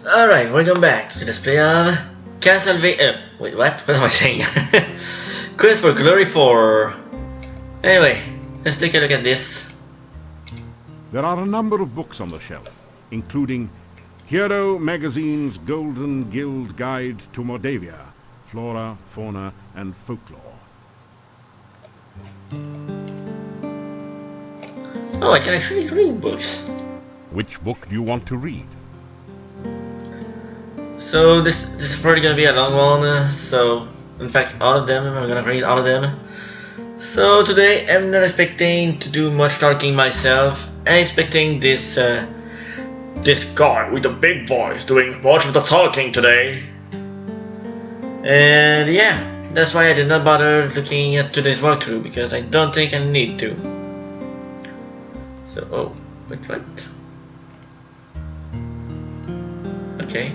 Alright, welcome back to the display of Castlevania. Wait, what? What am I saying? Quest for Glory 4. Anyway, let's take a look at this. There are a number of books on the shelf, including Hero Magazine's Golden Guild Guide to Mordavia, Flora, Fauna, and Folklore. Oh, I can actually read books. Which book do you want to read? So this is probably gonna be a long one. So in fact, all of them, I'm gonna read all of them. So today I'm not expecting to do much talking myself. I'm expecting this guy with the big voice doing much of the talking today. And yeah, that's why I did not bother looking at today's walkthrough, because I don't think I need to. So, oh, wait, what? Okay.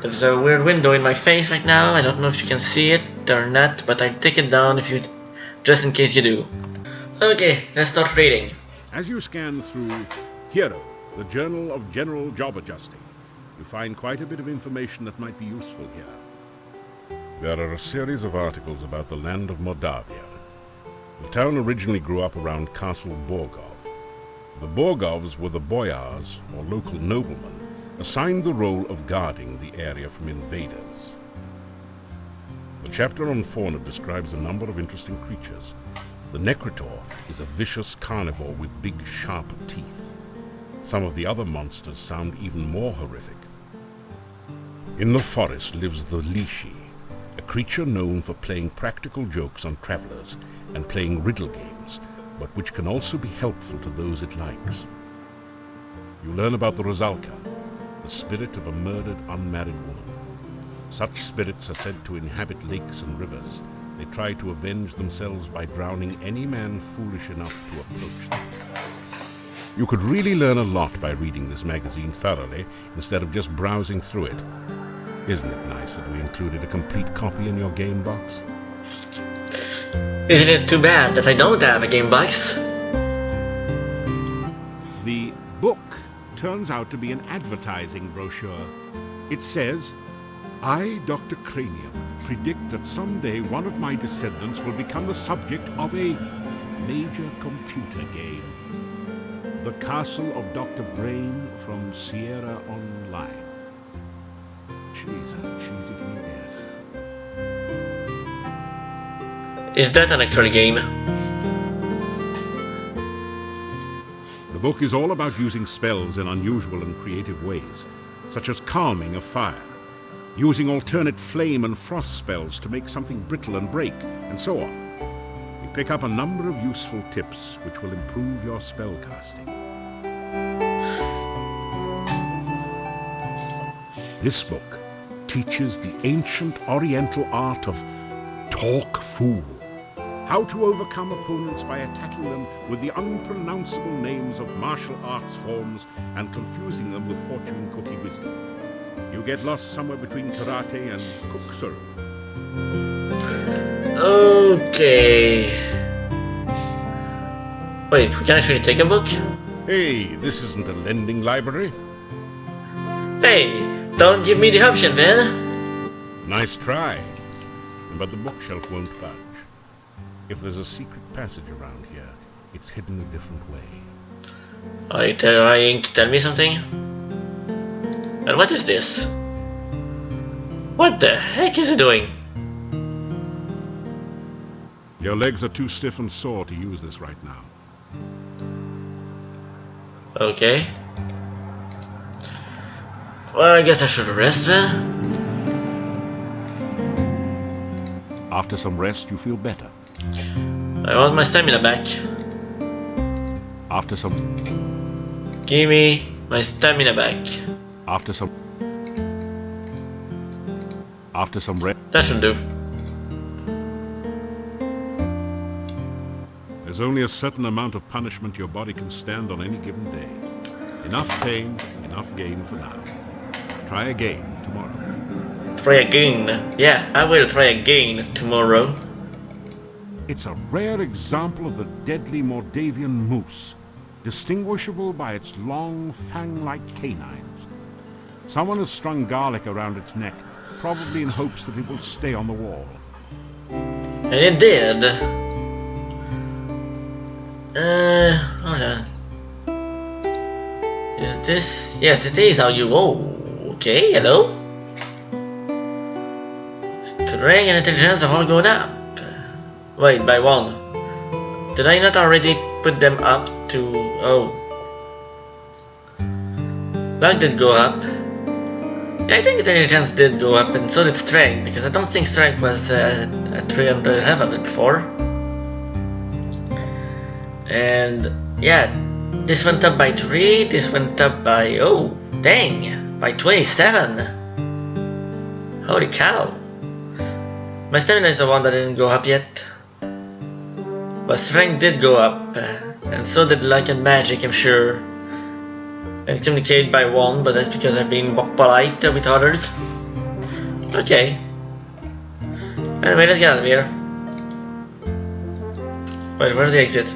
There's a weird window in my face right now. I don't know if you can see it or not, but I'll take it down if you, just in case you do. Okay, let's start reading. As you scan through Hero, the Journal of General Job Adjusting, you find quite a bit of information that might be useful here. There are a series of articles about the land of Mordavia. The town originally grew up around Castle Borgov. The Borgovs were the boyars, or local noblemen, assigned the role of guarding the area from invaders. The chapter on fauna describes a number of interesting creatures. The Necritor is a vicious carnivore with big, sharp teeth. Some of the other monsters sound even more horrific. In the forest lives the Lishi, a creature known for playing practical jokes on travelers and playing riddle games, but which can also be helpful to those it likes. You learn about the Rosalka, the spirit of a murdered unmarried woman. Such spirits are said to inhabit lakes and rivers. They try to avenge themselves by drowning any man foolish enough to approach them. You could really learn a lot by reading this magazine thoroughly, instead of just browsing through it. Isn't it nice that we included a complete copy in your game box? Isn't it too bad that I don't have a game box? The book turns out to be an advertising brochure. It says, I, Dr. Cranium, predict that someday one of my descendants will become the subject of a major computer game. The Castle of Dr. Brain from Sierra Online. Jeez, how cheesy can you get? Is that an actual game? The book is all about using spells in unusual and creative ways, such as calming a fire, using alternate flame and frost spells to make something brittle and break, and so on. You pick up a number of useful tips which will improve your spellcasting. This book teaches the ancient Oriental art of Talk Fool. How to overcome opponents by attacking them with the unpronounceable names of martial arts forms and confusing them with fortune cookie wisdom. You get lost somewhere between karate and kuksu. Okay. Wait, we can actually take a book? Hey, this isn't a lending library. Hey, don't give me the option, man. Nice try. But the bookshelf won't budge. If there's a secret passage around here, it's hidden a different way. Are you trying to tell me something? And what is this? What the heck is it doing? Your legs are too stiff and sore to use this right now. Okay. Well, I guess I should rest then. After some rest, you feel better. I want my stamina back. After some Give me my stamina back. After some rest, That should do. there's only a certain amount of punishment your body can stand on any given day. Enough pain, enough gain for now. Try again tomorrow. Try again. Yeah, I will try again tomorrow. It's a rare example of the deadly Mordavian moose. distinguishable by its long, fang-like canines. Someone has strung garlic around its neck, probably in hopes that it will stay on the wall. And it did. Hold on. Is this? Yes, it is. How you? Oh, okay. Hello. Strength and intelligence have all gone up. Wait, by 1. Did I not already put them up to? Oh, luck did go up. Yeah, I think intelligence did go up, and so did strength, because I don't think strength was at 300 level before. And yeah, this went up by 3, this went up by, oh, dang, by 27. Holy cow. My stamina is the one that didn't go up yet. But strength did go up, and so did luck and magic, I'm sure. And communicate by 1, but that's because I've been polite with others. Okay. Anyway, let's get out of here. Wait, where's the exit?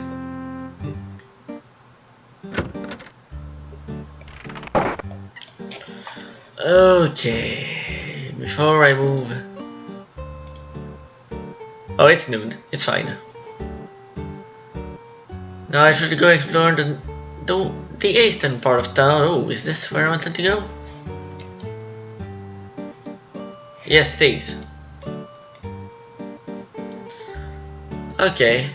Okay. Before I move. Oh, it's noon. It's fine. Now I should go explore the eastern part of town. Oh, is this where I wanted to go? Yes, it is. Okay.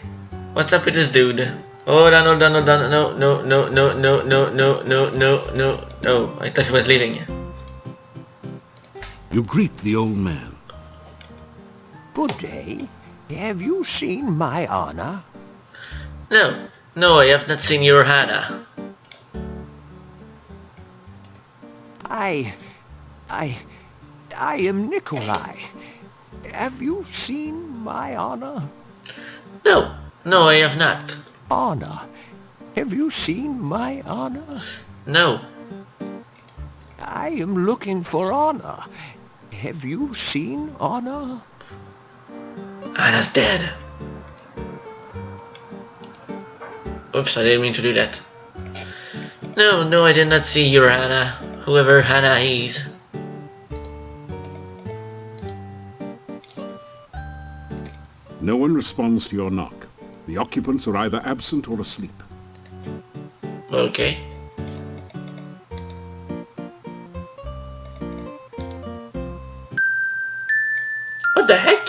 What's up with this dude? Hold on, hold on, hold on. No, no, no, no, no, no, no, no, no, no, no. I thought he was leaving. You greet the old man. Good day. Have you seen my Anna? No, no, I have not seen your Hannah. I am Nikolai. Have you seen my Anna? No, no, I have not. Anna. Have you seen my Anna? No. I am looking for Anna. Have you seen Anna? Anna's dead. Oops, I didn't mean to do that. No, no, I did not see your Hannah. Whoever Hannah is. No one responds to your knock. The occupants are either absent or asleep. Okay. What the heck?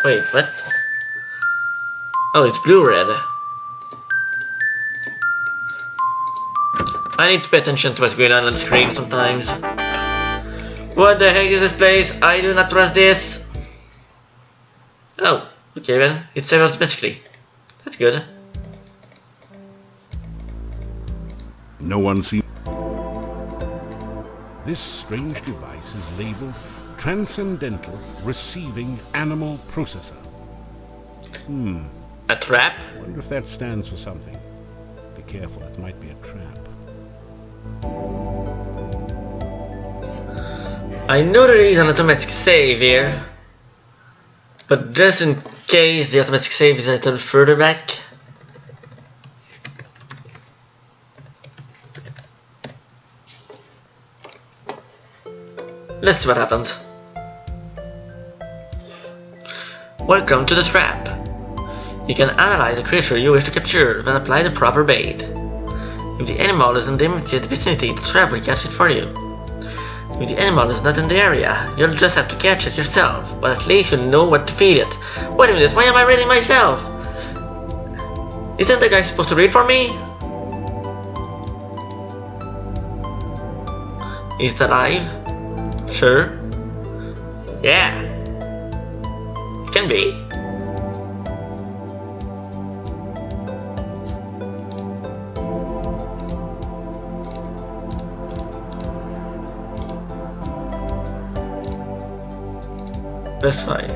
Wait, what? Oh, it's blue-red. I need to pay attention to what's going on the screen sometimes. What the heck is this place? I do not trust this. Oh, okay then. It's saved automatically. That's good. No one sees. This strange device is labeled Transcendental Receiving Animal Processor. A trap? I wonder if that stands for something. Be careful, it might be a trap. I know there is an automatic save here, but just in case the automatic save is a little further back. Let's see what happens. Welcome to the trap. You can analyze the creature you wish to capture, then apply the proper bait. If the animal is in the immediate vicinity, the trap will catch it for you. If the animal is not in the area, you'll just have to catch it yourself, but at least you'll know what to feed it. Wait a minute, why am I reading myself? Isn't the guy supposed to read for me? Is it alive? Sure. Yeah. Can be. That's fine.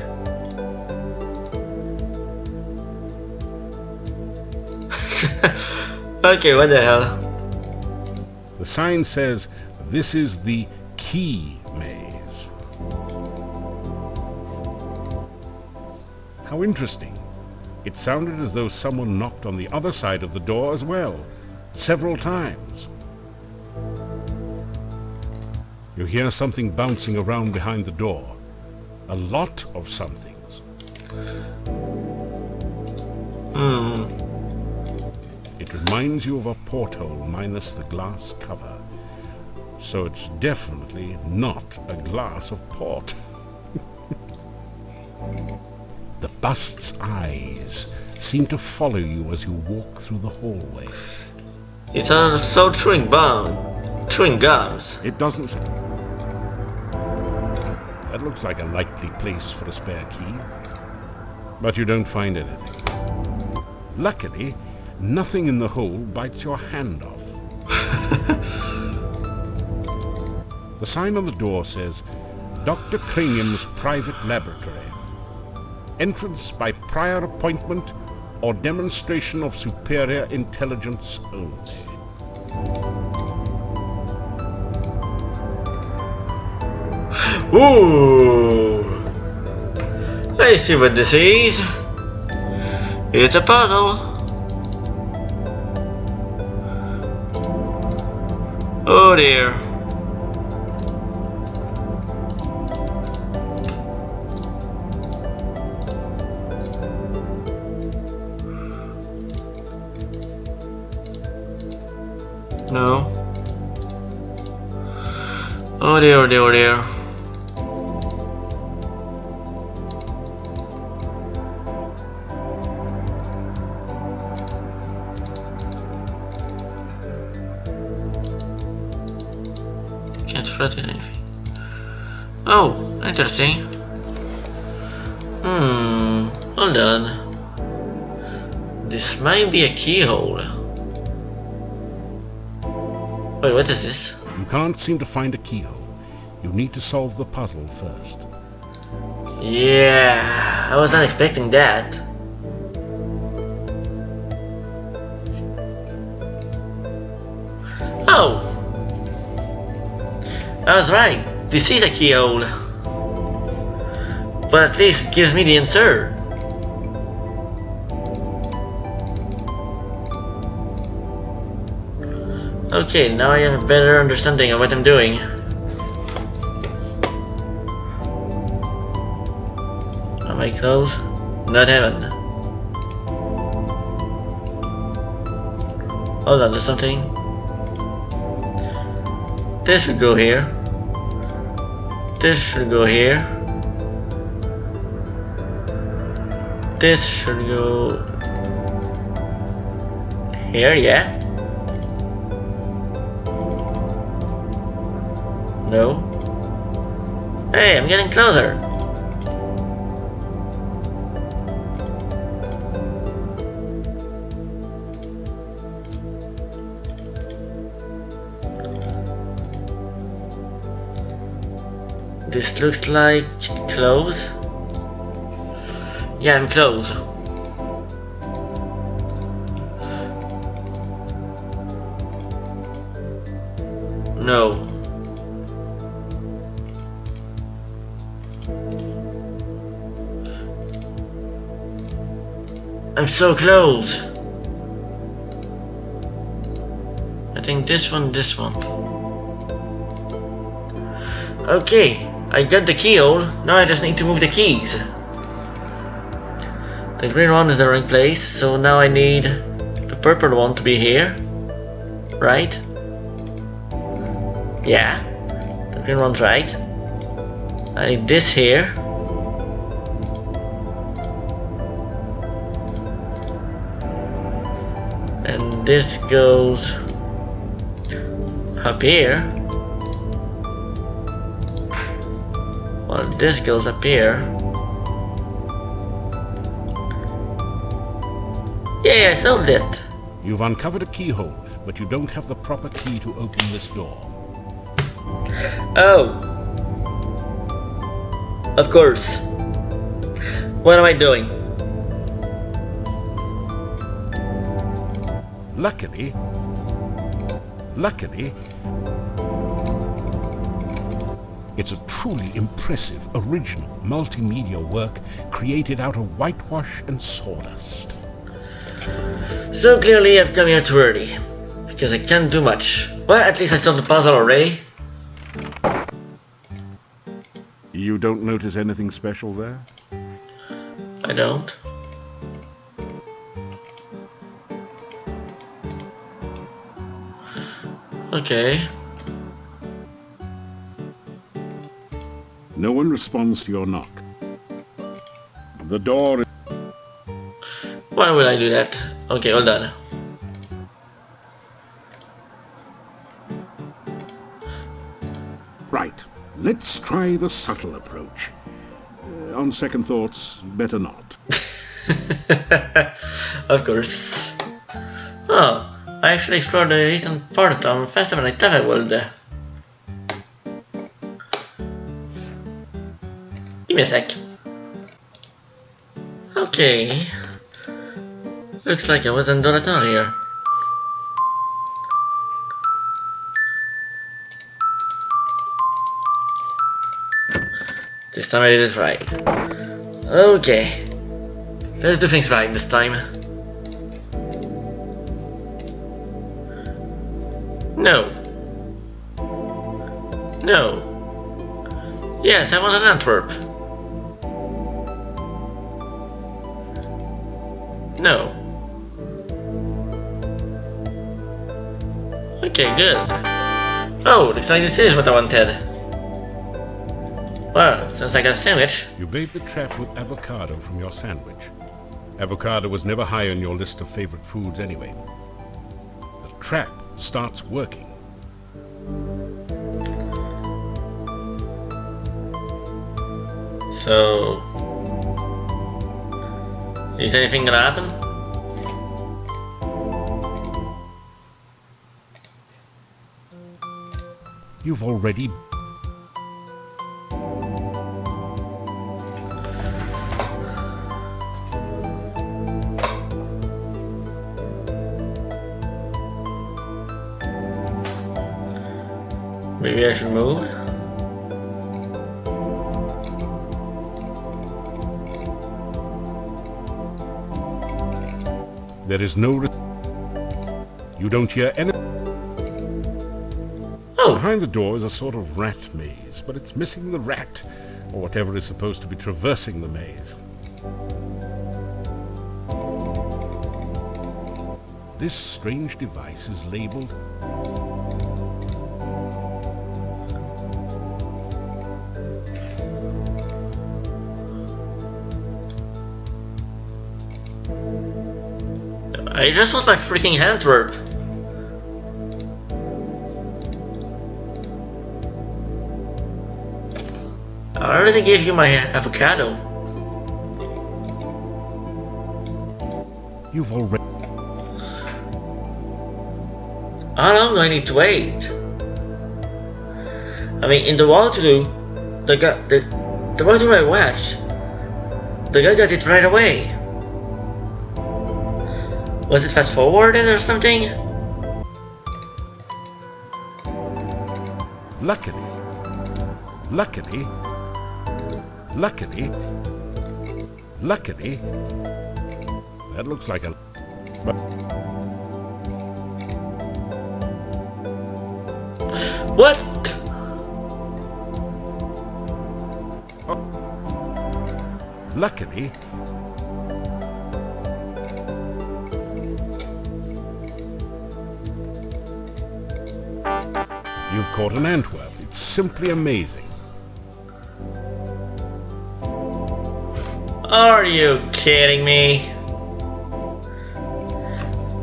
Okay, what the hell? sign says this is the key maze. How interesting. It sounded as though someone knocked on the other side of the door as well, several times. You hear something bouncing around behind the door. A lot of somethings. It reminds you of a porthole minus the glass cover. So it's definitely not a glass of port. The bust's eyes seem to follow you as you walk through the hallway. It's also chewing gums. It doesn't say. That looks like a likely place for a spare key. But you don't find anything. Luckily, nothing in the hole bites your hand off. The sign on the door says, Dr. Cranium's private laboratory. Entrance by prior appointment or demonstration of superior intelligence only. Ooh! I see what this is. It's a puzzle. Oh dear. No. Oh dear, oh dear, oh dear. Can't flood anything. Oh, interesting. Hold on. This might be a keyhole. Wait, what is this? You can't seem to find a keyhole. You need to solve the puzzle first. Yeah, I was not expecting that. Oh! I was right. This is a keyhole. But at least it gives me the answer. Okay, now I have a better understanding of what I'm doing. Am I close? Not heaven. Hold on, there's something. This should go here. This should go here. This should go here, yeah? No. Hey, I'm getting closer. This looks like close. Yeah, I'm close. No. I'm so close. I think this one. Okay, I got the keyhole. Now I just need to move the keys. The green one is the right place, so now I need the purple one to be here. Right? Yeah. The green one's right. I need this here. And this goes up here. Well, this goes up here. Yeah, I solved it. You've uncovered a keyhole, but you don't have the proper key to open this door. Oh. Of course. What am I doing? Luckily, It's a truly impressive, original, multimedia work created out of whitewash and sawdust. So clearly I've come here too early, because I can't do much. Well, at least I solved the puzzle already. You don't notice anything special there? I don't. Okay. No one responds to your knock. The door is... Why would I do that? Okay, hold on. Right. Let's try the subtle approach. On second thoughts, better not. Of course. Oh, I actually explored the eastern part of town faster than I thought I would. Give me a sec. Okay. Looks like I wasn't done at all here. This time I did it right. Okay. Let's do things right this time. No. No. Yes, I want an Antwerp. No. Okay, good. Oh, looks like this is what I wanted. Well, since I got a sandwich... You bait the trap with avocado from your sandwich. Avocado was never high on your list of favorite foods anyway. The trap starts working. So... is anything gonna happen? You've already... Maybe I should move? There is no... You don't hear any... Oh! Behind the door is a sort of rat maze, but it's missing the rat, or whatever is supposed to be traversing the maze. This strange device is labeled... I just want my freaking Antwerp. I already gave you my avocado. You've already... How long do I need to wait? I mean, in the walkthrough, the walkthrough I watched, the guy got it right away. Was it fast forwarded or something? Luckily, that looks like a... What? Luckily, you've caught an Antwerp. It's simply amazing. Are you kidding me?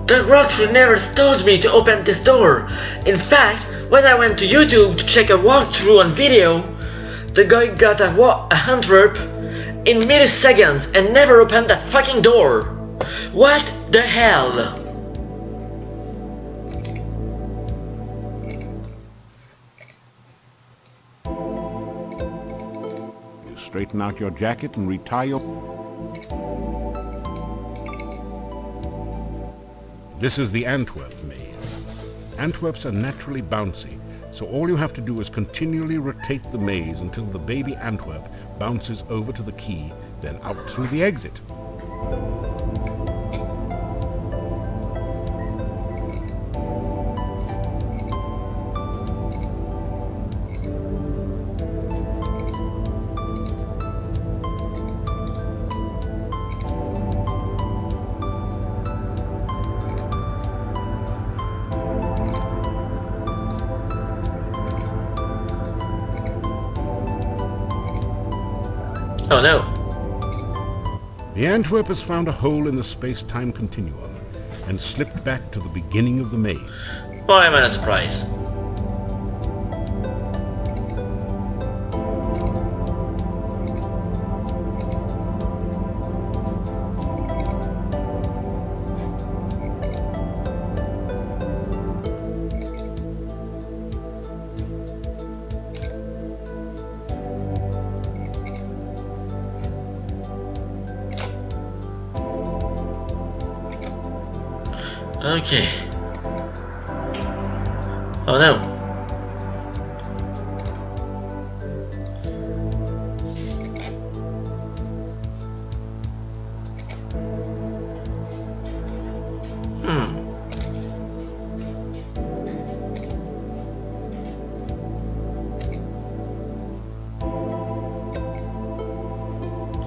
The Rocktree never told me to open this door. In fact, when I went to YouTube to check a walkthrough on video, the guy got a Antwerp in milliseconds and never opened that fucking door. What the hell? Straighten out your jacket and retie your... This is the Antwerp maze. Antwerps are naturally bouncy, so all you have to do is continually rotate the maze until the baby Antwerp bounces over to the key, then out through the exit. Oh no. The Antwerp has found a hole in the space-time continuum and slipped back to the beginning of the maze. Why am I not surprised? Okay. Oh no.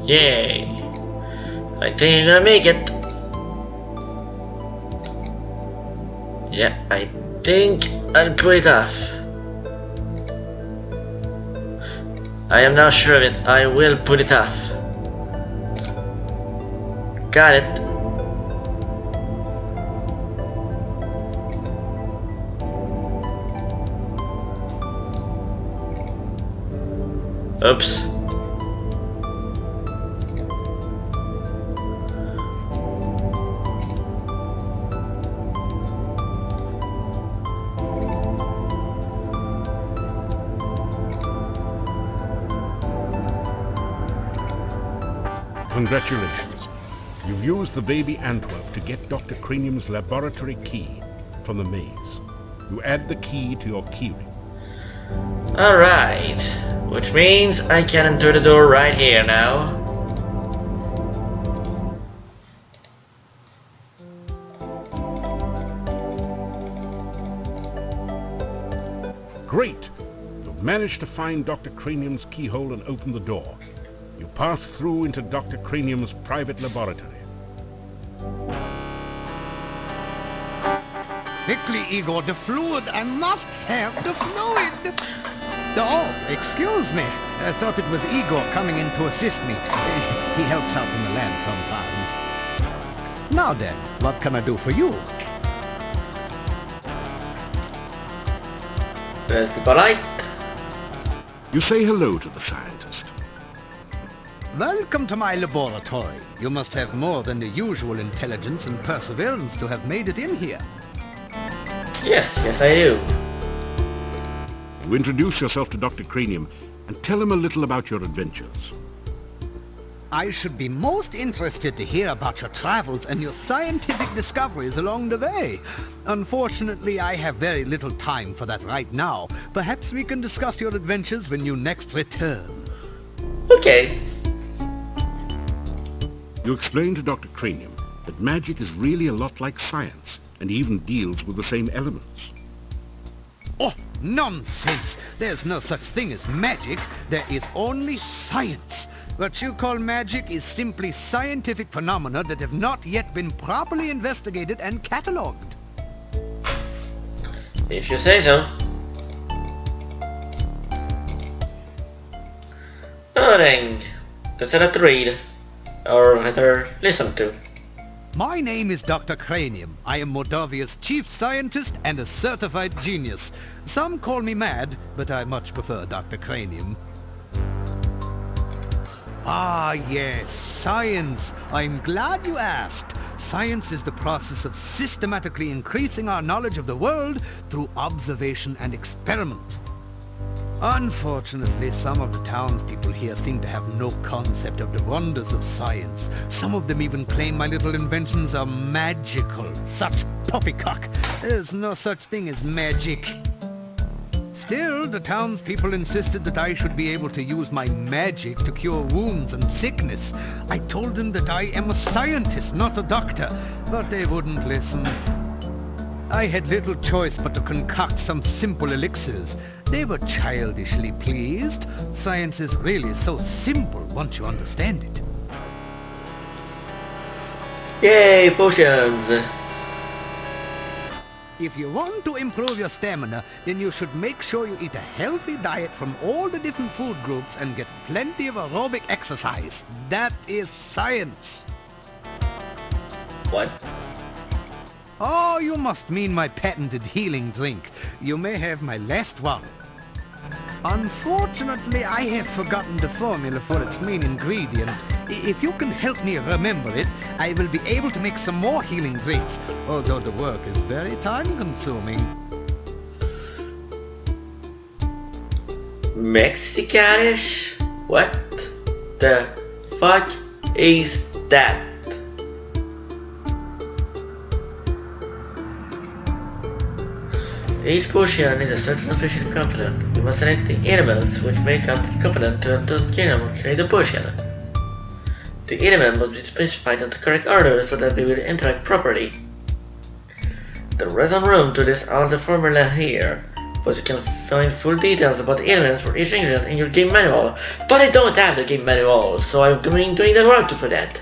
Yay. I think I'm gonna make it. Yeah, I think I'll pull it off. I am now sure of it. I will pull it off. Got it. Oops. Congratulations. You've used the baby Antwerp to get Dr. Cranium's laboratory key from the maze. You add the key to your keyring. Alright. Which means I can enter the door right here now. Great! You've managed to find Dr. Cranium's keyhole and open the door. You pass through into Dr. Cranium's private laboratory. Quickly, Igor, the fluid. I must have the fluid. Oh, excuse me. I thought it was Igor coming in to assist me. He helps out in the lab sometimes. Now then, what can I do for you? Let's be polite. You say hello to the scientist. Welcome to my laboratory. You must have more than the usual intelligence and perseverance to have made it in here. Yes, I do. You introduce yourself to Dr. Cranium and tell him a little about your adventures. I should be most interested to hear about your travels and your scientific discoveries along the way. Unfortunately, I have very little time for that right now. Perhaps we can discuss your adventures when you next return. Okay. You explain to Dr. Cranium that magic is really a lot like science and even deals with the same elements. Oh, nonsense! There's no such thing as magic. There is only science. What you call magic is simply scientific phenomena that have not yet been properly investigated and catalogued. If you say so. Oh dang. That's a lot to read. Or rather, listen to. My name is Dr. Cranium. I am Moldavia's chief scientist and a certified genius. Some call me mad, but I much prefer Dr. Cranium. Ah, yes, science. I'm glad you asked. Science is the process of systematically increasing our knowledge of the world through observation and experiment. Unfortunately, some of the townspeople here seem to have no concept of the wonders of science. Some of them even claim my little inventions are magical. Such poppycock. There's no such thing as magic. Still, the townspeople insisted that I should be able to use my magic to cure wounds and sickness. I told them that I am a scientist, not a doctor, but they wouldn't listen. I had little choice but to concoct some simple elixirs. They were childishly pleased. Science is really so simple once you understand it. Yay, potions! If you want to improve your stamina, then you should make sure you eat a healthy diet from all the different food groups and get plenty of aerobic exercise. That is science. What? Oh, you must mean my patented healing drink. You may have my last one. Unfortunately, I have forgotten the formula for its main ingredient. If you can help me remember it, I will be able to make some more healing drinks, although the work is very time-consuming. Mexicanish? What the fuck is that? Each potion is a certain special component. You must select the elements which make up the component to create the potion. The element must be specified in the correct order so that they will interact properly. There is some room to list all the formula here, but you can find full details about the elements for each ingredient in your game manual. But I don't have the game manual, so I'm going to need a router for that.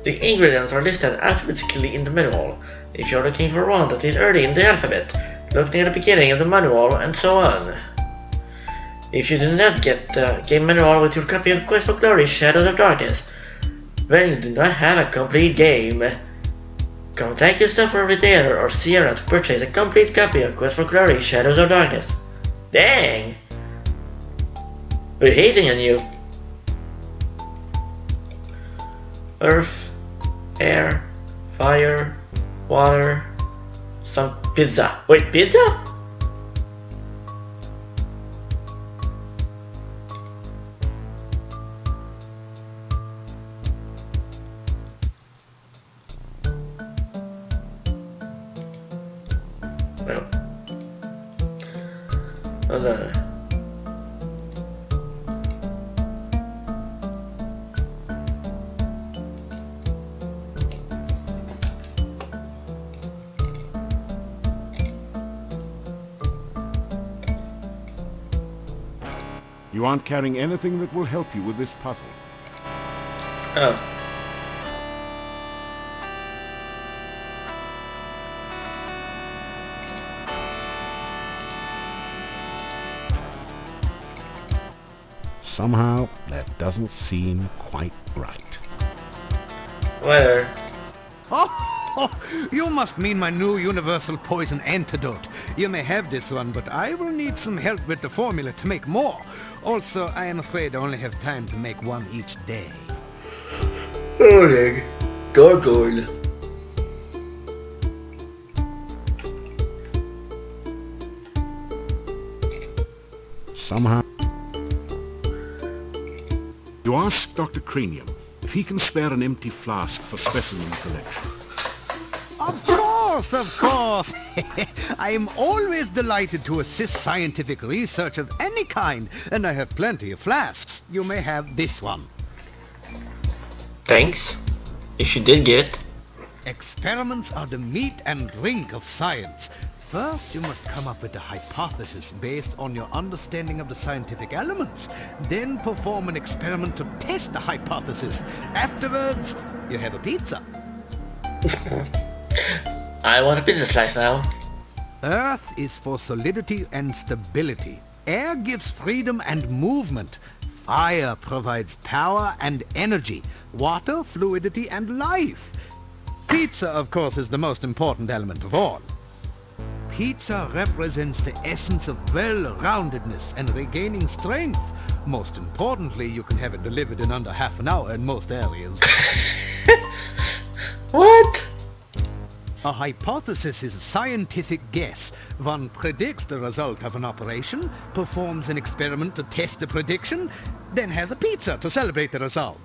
The ingredients are listed alphabetically in the manual. If you're looking for one that is early in the alphabet, look near the beginning of the manual and so on. If you do not get the game manual with your copy of Quest for Glory Shadows of Darkness, then you do not have a complete game. Contact your software retailer or Sierra to purchase a complete copy of Quest for Glory Shadows of Darkness. Dang! We're hating on you. Earth, air, fire, water, some pizza. Wait, pizza? No. Hold on. You aren't carrying anything that will help you with this puzzle. Oh. Somehow, that doesn't seem quite right. Whatever. Oh, you must mean my new universal poison antidote. You may have this one, but I will need some help with the formula to make more. Also, I am afraid I only have time to make one each day. Oh, gargoyle. Somehow... You ask Dr. Cranium if he can spare an empty flask for specimen collection. Of course, of course. I am always delighted to assist scientific research of any kind, and I have plenty of flasks. You may have this one. Thanks. If you did get. Experiments are the meat and drink of science. First, you must come up with a hypothesis based on your understanding of the scientific elements. Then perform an experiment to test the hypothesis. Afterwards, you have a pizza. I want a pizza slice now. Earth is for solidity and stability. Air gives freedom and movement. Fire provides power and energy. Water, fluidity and life. Pizza, of course, is the most important element of all. Pizza represents the essence of well-roundedness and regaining strength. Most importantly, you can have it delivered in under half an hour in most areas. What? A hypothesis is a scientific guess. One predicts the result of an operation, performs an experiment to test the prediction, then has a pizza to celebrate the result.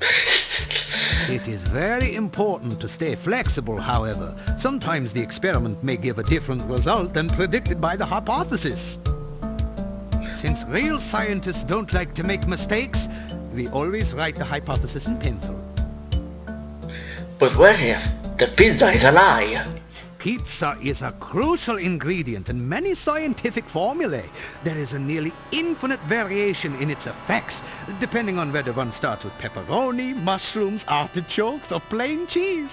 It is very important to stay flexible, however. Sometimes the experiment may give a different result than predicted by the hypothesis. Since real scientists don't like to make mistakes, we always write the hypothesis in pencil. But what if the pizza is a lie? Pizza is a crucial ingredient in many scientific formulae. There is a nearly infinite variation in its effects, depending on whether one starts with pepperoni, mushrooms, artichokes, or plain cheese.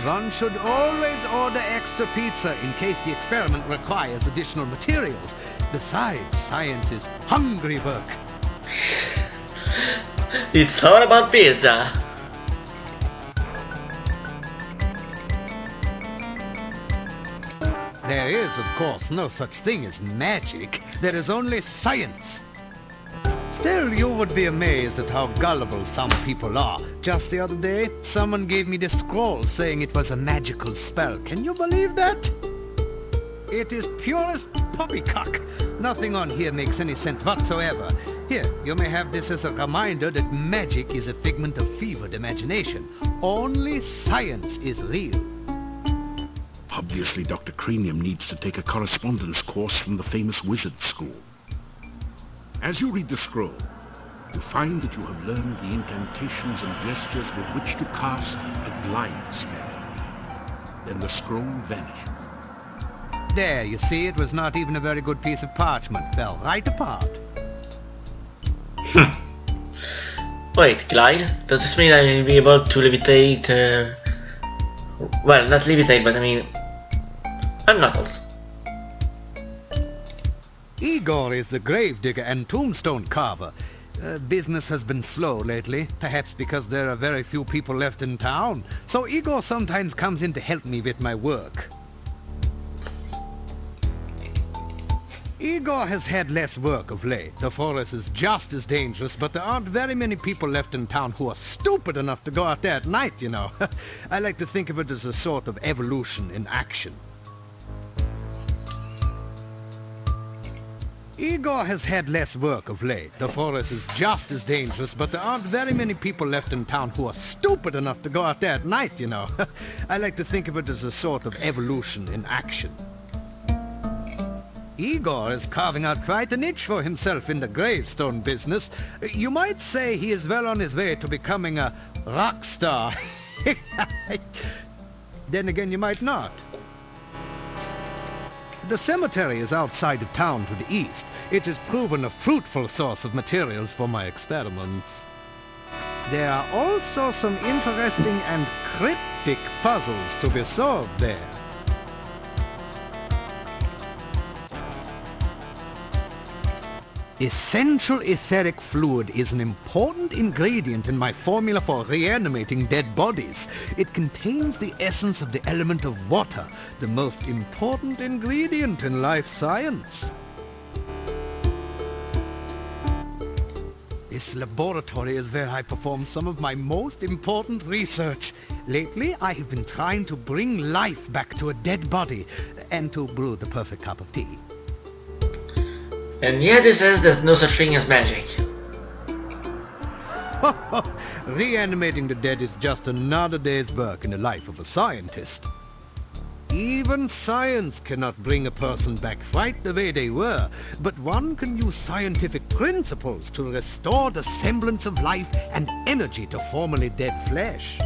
One should always order extra pizza in case the experiment requires additional materials. Besides, science is hungry work. It's all about pizza. There is, of course, no such thing as magic. There is only science. Still, you would be amazed at how gullible some people are. Just the other day, someone gave me this scroll saying it was a magical spell. Can you believe that? It is purest poppycock. Nothing on here makes any sense whatsoever. Here, you may have this as a reminder that magic is a figment of fevered imagination. Only science is real. Obviously, Dr. Cranium needs to take a correspondence course from the famous wizard school. As you read the scroll, you find that you have learned the incantations and gestures with which to cast a glide spell. Then the scroll vanishes. There, you see, it was not even a very good piece of parchment. Fell right apart. Wait, glide? Does this mean I will be able to levitate? Well, not levitate, but I mean, I'm Knuckles. Igor is the gravedigger and tombstone carver. Business has been slow lately, perhaps because there are very few people left in town. So Igor sometimes comes in to help me with my work. Igor has had less work of late. The forest is just as dangerous, but there aren't very many people left in town who are stupid enough to go out there at night, you know. I like to think of it as a sort of evolution in action. Igor has had less work of late. The forest is just as dangerous, but there aren't very many people left in town who are stupid enough to go out there at night, you know. I like to think of it as a sort of evolution in action. Igor is carving out quite a niche for himself in the gravestone business. You might say he is well on his way to becoming a rock star. Then again, you might not. The cemetery is outside of town to the east. It has proven a fruitful source of materials for my experiments. There are also some interesting and cryptic puzzles to be solved there. Essential etheric fluid is an important ingredient in my formula for reanimating dead bodies. It contains the essence of the element of water, the most important ingredient in life science. This laboratory is where I perform some of my most important research. Lately, I have been trying to bring life back to a dead body and to brew the perfect cup of tea. And yet it says there's no such thing as magic. Reanimating the dead is just another day's work in the life of a scientist. Even science cannot bring a person back right the way they were, but one can use scientific principles to restore the semblance of life and energy to formerly dead flesh.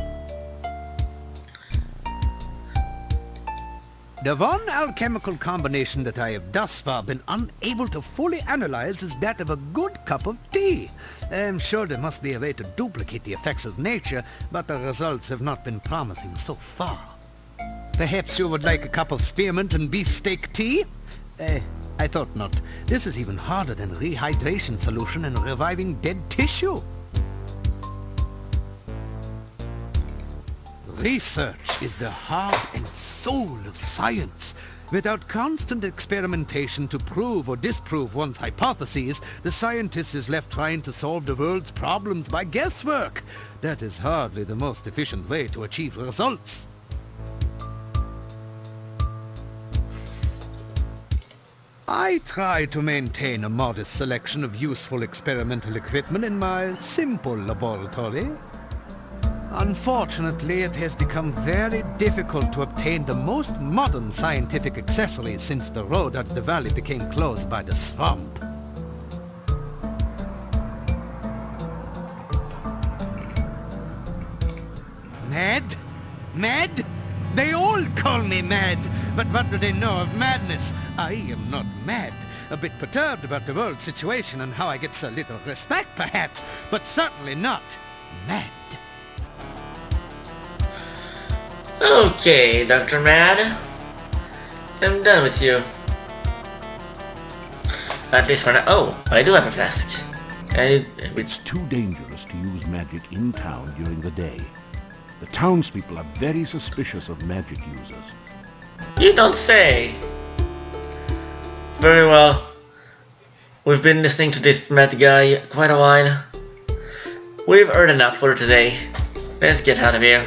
The one alchemical combination that I have thus far been unable to fully analyze is that of a good cup of tea. I'm sure there must be a way to duplicate the effects of nature, but the results have not been promising so far. Perhaps you would like a cup of spearmint and beefsteak tea? I thought not. This is even harder than rehydration solution and reviving dead tissue. Research is the heart and soul of science. Without constant experimentation to prove or disprove one's hypotheses, the scientist is left trying to solve the world's problems by guesswork. That is hardly the most efficient way to achieve results. I try to maintain a modest selection of useful experimental equipment in my simple laboratory. Unfortunately, it has become very difficult to obtain the most modern scientific accessories since the road out of the valley became closed by the swamp. Mad? Mad? They all call me mad, but what do they know of madness? I am not mad. A bit perturbed about the world situation and how I get so little respect, perhaps, but certainly not mad. Okay, Dr. Mad. I'm done with you. At least for now. Oh, I do have a flask. It's too dangerous to use magic in town during the day. The townspeople are very suspicious of magic users. You don't say. Very well. We've been listening to this mad guy quite a while. We've heard enough for today. Let's get out of here.